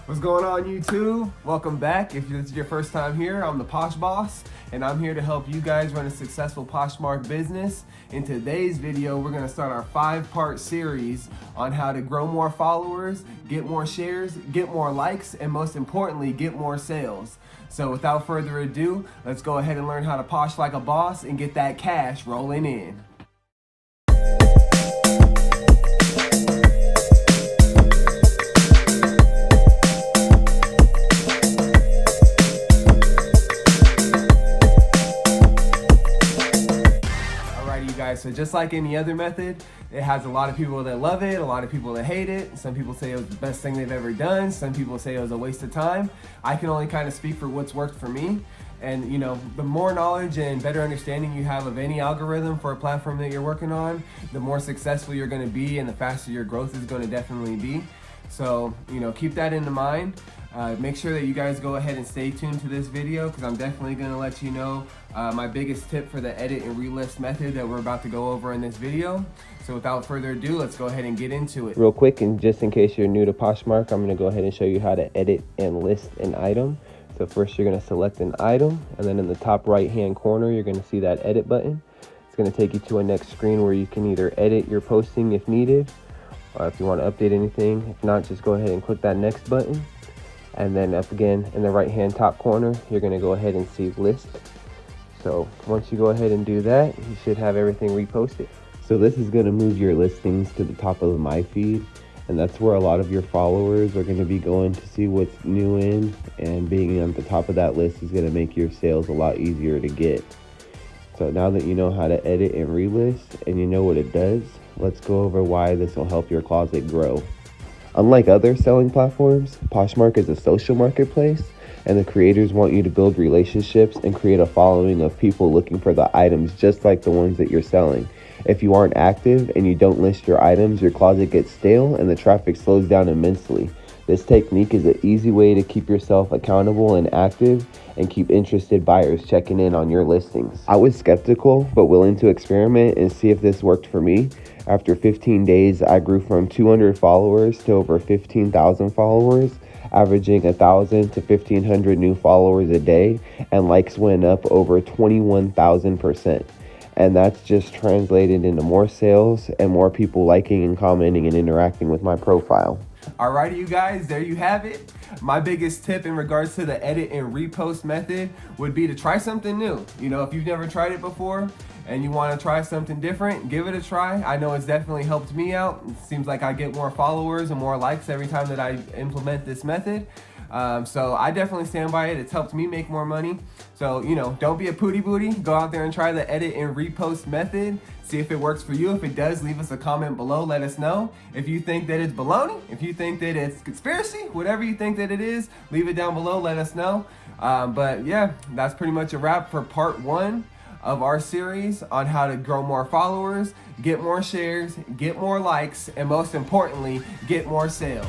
What's going on, YouTube? Welcome back. If this is your first time here, I'm the Posh Boss, and I'm here to help you guys run a successful Poshmark business. In today's video, we're gonna start our 5-part series on how to grow more followers, get more shares, get more likes, and most importantly, get more sales. So without further ado, let's go ahead and learn how to posh like a boss and get that cash rolling in. So just like any other method, it has a lot of people that love it, a lot of people that hate it. Some people say it was the best thing they've ever done. Some people say it was a waste of time. I can only kind of speak for what's worked for me. And you know, the more knowledge and better understanding you have of any algorithm for a platform that you're working on, the more successful you're going to be and the faster your growth is going to definitely be. So, you know, keep that in mind. Make sure that you guys go ahead and stay tuned to this video because I'm definitely going to let you know my biggest tip for the edit and relist method that we're about to go over in this video. So without further ado, let's go ahead and get into it. Real quick, and just in case you're new to Poshmark, I'm going to go ahead and show you how to edit and list an item. So first you're going to select an item, and then in the top right hand corner you're going to see that edit button. It's going to take you to a next screen where you can either edit your posting if needed, or if you want to update anything. If not, just go ahead and click that next button. And then up again in the right hand top corner, you're going to go ahead and see list. So once you go ahead and do that, you should have everything reposted. So this is going to move your listings to the top of my feed, and that's where a lot of your followers are going to be going to see what's new in, and being on the top of that list is going to make your sales a lot easier to get. So now that you know how to edit and relist and you know what it does, let's go over why this will help your closet grow. Unlike other selling platforms, Poshmark is a social marketplace, and the creators want you to build relationships and create a following of people looking for the items just like the ones that you're selling. If you aren't active and you don't list your items, your closet gets stale and the traffic slows down immensely. This technique is an easy way to keep yourself accountable and active and keep interested buyers checking in on your listings. I was skeptical but willing to experiment and see if this worked for me. After 15 days, I grew from 200 followers to over 15,000 followers, averaging 1,000 to 1,500 new followers a day, and likes went up over 21,000%. And that's just translated into more sales and more people liking and commenting and interacting with my profile. Alrighty, you guys, there you have it. My biggest tip in regards to the edit and repost method would be to try something new. You know, if you've never tried it before and you want to try something different, give it a try. I know it's definitely helped me out. It seems like I get more followers and more likes every time that I implement this method. So I definitely stand by it. It's helped me make more money. So, you know, don't be a pooty booty. Go out there and try the edit and repost method. See if it works for you. If it does, leave us a comment below. Let us know. If you think that it's baloney, if you think that it's conspiracy, whatever you think that it is, leave it down below. Let us know. But yeah, that's pretty much a wrap for part 1 of our series on how to grow more followers, get more shares, get more likes, and most importantly, get more sales.